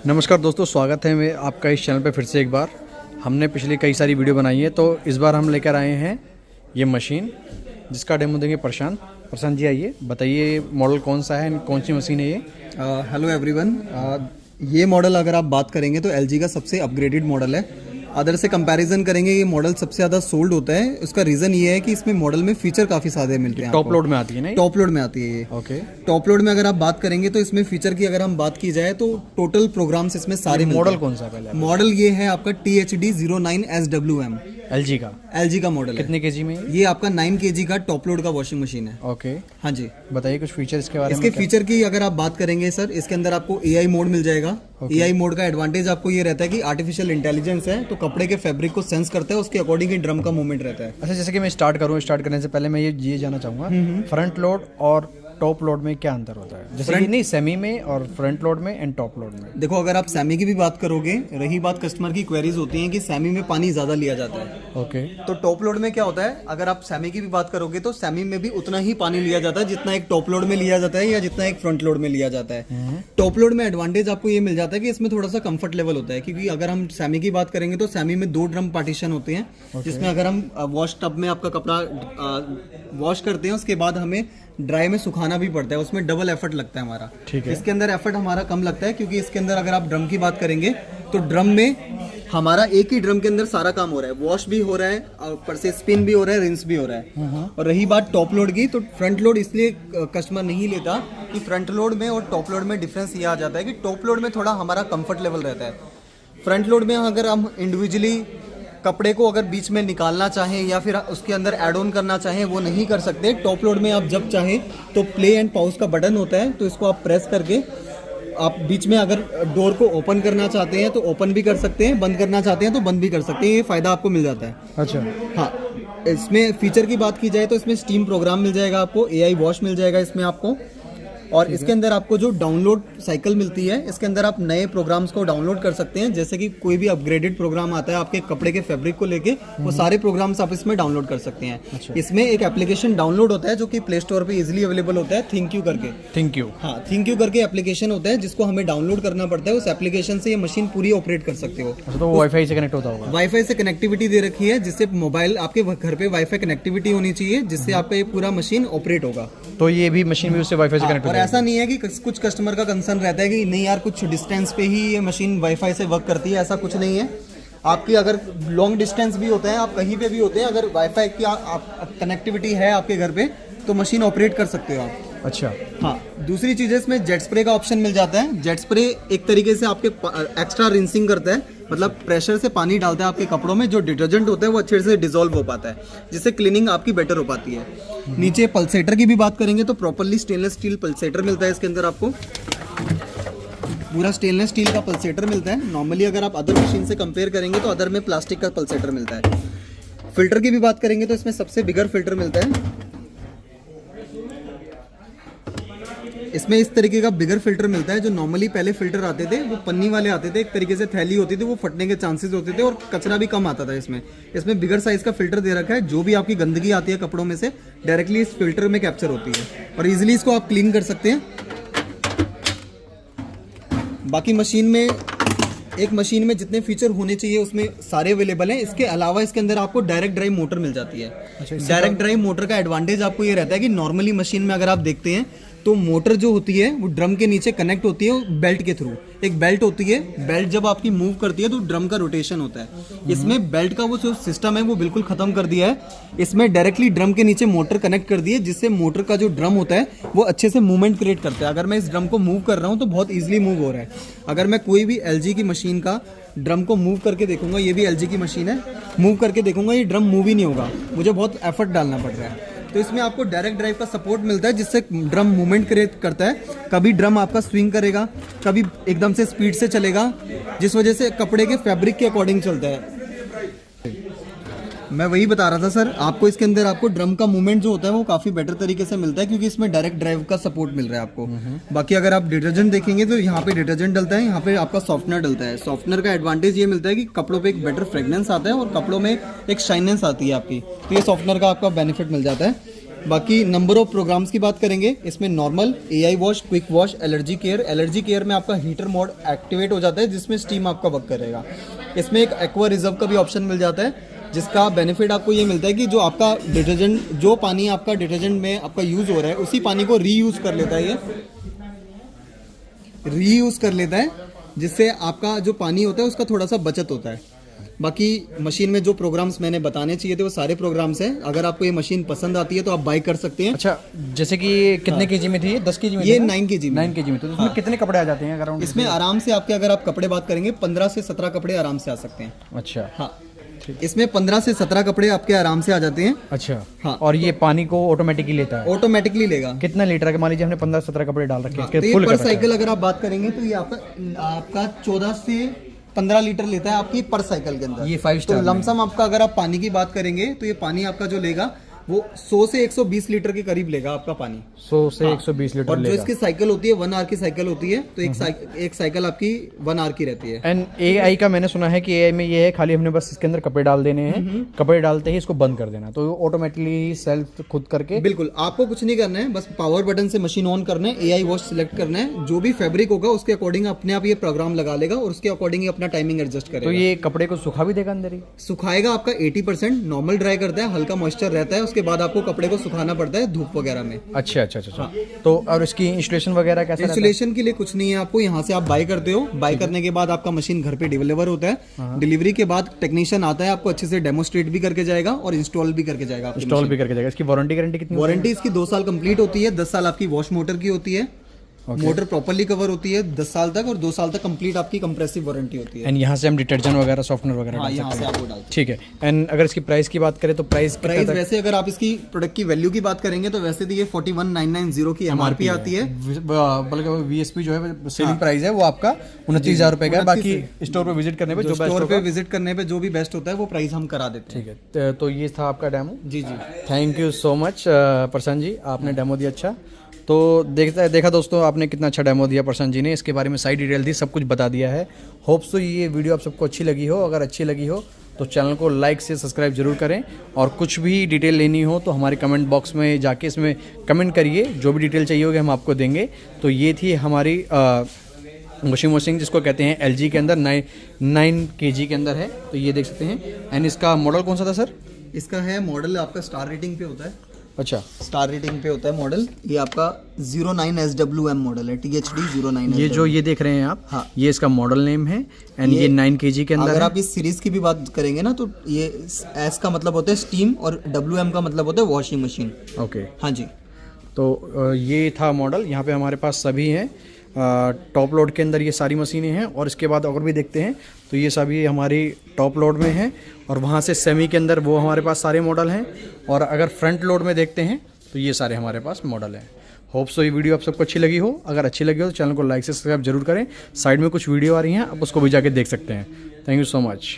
नमस्कार दोस्तों, स्वागत है मैं आपका इस चैनल पे फिर से एक बार। हमने पिछली कई सारी वीडियो बनाई है, तो इस बार हम लेकर आए हैं ये मशीन जिसका डेमो देंगे प्रशांत जी। आइए बताइए मॉडल कौन सा है, कौन सी मशीन है ये। Hello everyone. ये मॉडल अगर आप बात करेंगे तो एलजी का सबसे अपग्रेडेड मॉडल है। अदर से कंपैरिजन करेंगे ये मॉडल सबसे ज़्यादा सोल्ड होता है। उसका रीज़न ये है कि इसमें मॉडल में फीचर काफ़ी सारे मिलते हैं। टॉप लोड में आती है ना? टॉप लोड में आती है ये। ओके। टॉप लोड में अगर आप बात करेंगे तो इसमें फीचर की अगर हम बात की जाए तो टोटल प्रोग्राम्स इसमें सारे मिलते हैं। मॉडल कौन सा पहले? मॉडल ये है आपका THD 09SWM एलजी का मॉडल है। कितने केजी में? ये आपका 9 kg का टॉप लोड का वॉशिंग मशीन है। ओके, हाँ जी। बताइए कुछ फीचर इसके बारे में। इसके फीचर की अगर आप बात करेंगे सर, इसके अंदर आपको AI मोड मिल जाएगा। AI मोड का एडवांटेज आपको ये रहता है कि आर्टिफिशियल इंटेलिजेंस है, तो कपड़े के फैब्रिक को सेंस करता है, उसके अकॉर्डिंग ही ड्रम का मूवमेंट रहता है। अच्छा, जैसे कि मैं स्टार्ट करने से पहले मैं ये जानना चाहूँगा, फ्रंट लोड और टॉप लोड में क्या अंतर होता है? जैसे कि नहीं, सेमी में और फ्रंट लोड में एंड टॉप लोड में। देखो, अगर आप सेमी की भी बात करोगे, रही बात कस्टमर की क्वेरीज होती हैं कि सेमी में पानी ज़्यादा लिया जाता है। ओके। तो टॉप लोड में क्या होता है, अगर आप सेमी की भी बात करोगे तो सेमी में भी उतना ही पानी लिया जाता है जितना एक टॉप लोड में लिया जाता है या जितना एक फ्रंट लोड में लिया जाता है। टॉप लोड में एडवांटेज आपको ये मिल जाता है कि इसमें थोड़ा सा कंफर्ट लेवल होता है, क्योंकि अगर हम सेमी की बात करेंगे तो सेमी में 2 ड्रम पार्टीशन होते हैं, जिसमें अगर हम वॉश टब में आपका कपड़ा वॉश करते हैं उसके बाद हमें ड्राई में सुखाना भी पड़ता है, उसमें डबल एफर्ट लगता है हमारा। ठीक है। इसके अंदर एफर्ट हमारा कम लगता है, क्योंकि इसके अंदर अगर आप ड्रम की बात करेंगे तो ड्रम में हमारा एक ही ड्रम के अंदर सारा काम हो रहा है, वॉश भी हो रहा है, ऊपर से स्पिन भी हो रहा है, रिंस भी हो रहा है। और रही बात टॉप लोड की, तो फ्रंट लोड इसलिए कस्टमर नहीं लेता कि फ्रंट लोड में और टॉप लोड में डिफरेंस ये आ जाता है कि टॉप लोड में थोड़ा हमारा कंफर्ट लेवल रहता है। फ्रंट लोड में अगर हम इंडिविजुअली कपड़े को अगर बीच में निकालना चाहें या फिर उसके अंदर ऐड ऑन करना चाहें, वो नहीं कर सकते। टॉप लोड में आप जब चाहें तो प्ले एंड पॉज का बटन होता है, तो इसको आप प्रेस करके आप बीच में अगर डोर को ओपन करना चाहते हैं तो ओपन भी कर सकते हैं, बंद करना चाहते हैं तो बंद भी कर सकते हैं। ये फ़ायदा आपको मिल जाता है। अच्छा। हाँ, इसमें फीचर की बात की जाए तो इसमें स्टीम प्रोग्राम मिल जाएगा आपको, AI वॉश मिल जाएगा इसमें आपको, और इसके अंदर आपको जो डाउनलोड साइकिल मिलती है, इसके अंदर आप नए प्रोग्राम्स को डाउनलोड कर सकते हैं। जैसे कि कोई भी अपग्रेडेड प्रोग्राम आता है आपके कपड़े के फैब्रिक को लेके, वो सारे प्रोग्राम्स आप इसमें डाउनलोड कर सकते हैं। अच्छा। इसमें एक एप्लीकेशन डाउनलोड होता है जो कि प्ले स्टोर पे इजीली अवेलेबल होता है, थिंक यू करके। हाँ, थिंक यू करके एप्लीकेशन होता है जिसको हमें डाउनलोड करना पड़ता है। उस एप्लीकेशन से ये मशीन पूरी ऑपरेट कर सकते हो। तो वाईफाई से कनेक्ट होता होगा? वाईफाई से कनेक्टिविटी दे रखी है, जिससे मोबाइल आपके घर पे वाईफाई कनेक्टिविटी होनी चाहिए, जिससे आपका ये पूरा मशीन ऑपरेट होगा। तो ये भी मशीन भी उससे वाईफाई से कनेक्ट और ऐसा नहीं है कि कुछ कस्टमर का कंसर्न रहता है कि नहीं यार कुछ डिस्टेंस पे ही ये मशीन वाईफाई से वर्क करती है, ऐसा कुछ नहीं है। आपकी अगर लॉन्ग डिस्टेंस भी होते हैं, आप कहीं पे भी होते हैं, अगर वाईफाई की कनेक्टिविटी है आपके घर पे तो मशीन ऑपरेट कर सकते हो आप। अच्छा। हाँ, दूसरी चीज़ है इसमें जेट स्प्रे का ऑप्शन मिल जाता है। जेट स्प्रे एक तरीके से आपके एक्स्ट्रा रिंसिंग करता है, मतलब प्रेशर से पानी डालता है आपके कपड़ों में, जो डिटर्जेंट होता है वो अच्छे से डिसॉल्व हो पाता है, जिससे क्लीनिंग आपकी बेटर हो पाती है। नीचे पल्सेटर की भी बात करेंगे तो प्रॉपरली स्टेनलेस स्टील पल्सेटर मिलता है इसके अंदर आपको, पूरा स्टेनलेस स्टील का पल्सेटर मिलता है। नॉर्मली अगर आप अदर मशीन से कंपेयर करेंगे तो अदर में प्लास्टिक का पल्सेटर मिलता है। फिल्टर की भी बात करेंगे तो इसमें सबसे बिगर फिल्टर मिलता है। इसमें इस तरीके का बिगर फिल्टर मिलता है। जो नॉर्मली पहले फिल्टर आते थे वो पन्नी वाले आते थे, एक तरीके से थैली होती थी, वो फटने के चांसेस होते थे और कचरा भी कम आता था। इसमें बिगर साइज का फिल्टर दे रखा है, जो भी आपकी गंदगी आती है कपड़ों में से डायरेक्टली इस फिल्टर में कैप्चर होती है और इजीली इसको आप क्लीन कर सकते हैं। बाकी मशीन में जितने फीचर होने चाहिए उसमें सारे अवेलेबल हैं। इसके अलावा इसके अंदर आपको डायरेक्ट ड्राइव मोटर मिल जाती है। डायरेक्ट ड्राइव मोटर का एडवांटेज आपको ये रहता है कि नॉर्मली मशीन में अगर आप देखते हैं तो मोटर जो होती है वो ड्रम के नीचे कनेक्ट होती है बेल्ट के थ्रू। एक बेल्ट होती है, बेल्ट जब आपकी मूव करती है तो ड्रम का रोटेशन होता है। इसमें बेल्ट का वो जो सिस्टम है वो बिल्कुल खत्म कर दिया है। इसमें डायरेक्टली ड्रम के नीचे मोटर कनेक्ट कर दी है, जिससे मोटर का जो ड्रम होता है वो अच्छे से मूवमेंट क्रिएट करता है। अगर मैं इस ड्रम को मूव कर रहा हूँ तो बहुत ईजिली मूव हो रहा है। अगर मैं कोई भी LG की मशीन का ड्रम को मूव करके देखूंगा, ये भी LG की मशीन है, मूव करके देखूंगा, ये ड्रम मूव ही नहीं होगा, मुझे बहुत एफर्ट डालना पड़ रहा है। तो इसमें आपको डायरेक्ट ड्राइव का सपोर्ट मिलता है, जिससे ड्रम मूवमेंट क्रिएट करता है। कभी ड्रम आपका स्विंग करेगा, कभी एकदम से स्पीड से चलेगा, जिस वजह से कपड़े के फैब्रिक के अकॉर्डिंग चलता है। मैं वही बता रहा था सर, आपको इसके अंदर आपको ड्रम का मूवमेंट जो होता है वो काफ़ी बेटर तरीके से मिलता है, क्योंकि इसमें डायरेक्ट ड्राइव का सपोर्ट मिल रहा है आपको। बाकी अगर आप डिटर्जेंट देखेंगे तो यहाँ पे डिटर्जेंट डलता है, यहाँ पे आपका सॉफ्टनर डलता है। सॉफ्टनर का एडवांटेज ये मिलता है कि कपड़ों पे एक बेटर फ्रेगनेंस आता है और कपड़ों में एक शाइनेंस आती है आपकी, तो ये सॉफ्टनर का आपका बेनिफिट मिल जाता है। बाकी नंबर ऑफ प्रोग्राम्स की बात करेंगे, इसमें normal, AI wash, quick wash, allergy care. Allergy care में आपका हीटर मोड एक्टिवेट हो जाता है जिसमें स्टीम आपका वर्क करेगा। इसमें एक एक्वा रिजर्व का भी ऑप्शन मिल जाता है, जिसका बेनिफिट आपको ये मिलता है कि जो आपका डिटर्जेंट, जो पानी आपका डिटर्जेंट में आपका यूज़ हो रहा है उसी पानी को रीयूज़ कर लेता है, ये रीयूज़ कर लेता है, जिससे आपका जो पानी होता है उसका थोड़ा सा बचत होता है। बाकी मशीन में जो प्रोग्राम्स मैंने बताने चाहिए थे वो सारे प्रोग्राम्स हैं। अगर आपको ये मशीन पसंद आती है तो आप बाय कर सकते हैं। अच्छा, जैसे कि ये कितने केजी में थी? ये 10 केजी में? ये 9 केजी में। 9 केजी में। तो इसमें कितने कपड़े आ जाते हैं अराउंड? इसमें आराम से आपके, अगर आप कपड़े बात करेंगे, 15 से 17 कपड़े आराम से आ सकते हैं। अच्छा, हाँ, इसमें 15 से 17 कपड़े आपके आराम से आ जाते हैं। अच्छा। हाँ। और ये पानी को ऑटोमेटिकली लेता है? ऑटोमेटिकली लेगा। कितना लीटर का? मान लीजिए हमने 15-17 कपड़े डाल रखे हैं, तो ये फुल पर कर साइकिल अगर आप बात करेंगे तो ये आपका 14 से 15 लीटर लेता है आपकी पर साइकिल के अंदर। ये 5 तो स्टार में। लमसम आपका, अगर आप पानी की बात करेंगे तो ये पानी आपका जो लेगा वो 100 से 120 लीटर के करीब लेगा आपका पानी। 100 से 120 लीटर और जो लेगा। इसकी साइकिल होती है 1 आवर की साइकिल होती है, तो एक साइकिल आपकी 1 आवर की रहती है। एंड AI का मैंने सुना है कि AI में ये है, खाली हमने बस इसके अंदर कपड़े डाल देने हैं, कपड़े डालते ही इसको बंद कर देना, तो ऑटोमेटिकली सेल्फ खुद करके। बिल्कुल, आपको कुछ नहीं करना है, बस पावर बटन से मशीन ऑन करना है, AI वॉश सिलेक्ट करना है, जो भी फैब्रिक होगा उसके अकॉर्डिंग अपने आप ये प्रोग्राम लगा लेगा और उसके अकॉर्डिंग ही अपना टाइमिंग एडजस्ट करेगा। तो ये कपड़े को सुखा भी देगा अंदर ही? सुखाएगा आपका 80%, नॉर्मल ड्राई करता है, हल्का मॉइस्चर रहता है, उसके बाद आपको कपड़े को सुखाना पड़ता है धूप वगैरह में। अच्छा अच्छा अच्छा। तो और इसकी इंस्टॉलेशन वगैरह कैसा रहता है? इंस्टॉलेशन के लिए कुछ नहीं है, आपको यहाँ से आप बाय करते हो, बाय करने के बाद आपका मशीन घर पे डिलीवर होता है। डिलीवरी के बाद टेक्नीशियन आता है, आपको अच्छे से डेमोस्ट्रेट भी करके जाएगा और इंस्टॉल भी करके जाएगा। इंस्टॉल भी करके जाएगा। इसकी वारंटी गारंटी कितनी? वारंटी इसकी 2 साल कंप्लीट होती है। 10 साल आपकी वॉश मोटर की होती है, मोटर प्रॉपर्ली कवर होती है 10 साल तक, और 2 साल तक कंप्लीट आपकी कंप्रेसिव वारंटी होती है। एंड यहाँ से हम डिटर्जेंट वगैरह, सॉफ्टनर वगैरह डाल यहाँ सकते से हैं? आपको डालते हैं। ठीक है। एंड अगर इसकी प्राइस की बात करें तो प्राइस वैसे अगर आप इसकी प्रोडक्ट की वैल्यू की बात करेंगे तो वैसे तो ये 41,990 की MRP आती है। बल्कि VSP जो है सेलिंग प्राइस है वो आपका 29,000 रुपए का है। बाकी स्टोर पे विजिट करने पे जो बेस्ट स्टोर पे विजिट करने पे जो भी बेस्ट होता है वो प्राइस हम करा देते हैं। ठीक है। तो ये था आपका डेमो। जी जी, thank you so much Prashant ji, आपने डेमो दिया। अच्छा, तो देखा दोस्तों, आपने कितना अच्छा डेमो दिया प्रशांत जी ने, इसके बारे में सारी डिटेल दी, सब कुछ बता दिया है। होप्स तो ये वीडियो आप सबको अच्छी लगी हो। अगर अच्छी लगी हो तो चैनल को लाइक से सब्सक्राइब जरूर करें, और कुछ भी डिटेल लेनी हो तो हमारे कमेंट बॉक्स में जाके इसमें कमेंट करिए, जो भी डिटेल चाहिए होगी हम आपको देंगे। तो ये थी हमारी वॉशिंग मशीन, जिसको कहते हैं LG के अंदर 9 kg के अंदर है, तो ये देख सकते हैं। एंड इसका मॉडल कौन सा था सर? इसका है मॉडल आपका स्टार रेटिंग पे होता है। अच्छा, स्टार रेटिंग पे होता है मॉडल। ये आपका 09SWM मॉडल है, THD 09। ये जो ये देख रहे हैं आप, हाँ, ये इसका मॉडल नेम है। एंड ये 9 kg के अंदर अगर है। आप इस सीरीज की भी बात करेंगे ना तो ये S का मतलब होता है स्टीम और WM का मतलब होता है वॉशिंग मशीन। ओके, हाँ जी। तो ये था मॉडल। यहाँ पे हमारे पास सभी हैं। टॉप लोड के अंदर ये सारी मशीनें हैं, और इसके बाद अगर भी देखते हैं तो ये सभी हमारी टॉप लोड में हैं, और वहाँ से सेमी के अंदर वो हमारे पास सारे मॉडल हैं। और अगर फ्रंट लोड में देखते हैं तो ये सारे हमारे पास मॉडल हैं। होप्स तो ये वीडियो आप सबको अच्छी लगी हो। अगर अच्छी लगी हो तो चैनल को लाइक से सब्सक्राइब जरूर करें। साइड में कुछ वीडियो आ रही हैं, आप उसको भी जाके देख सकते हैं। Thank you so much.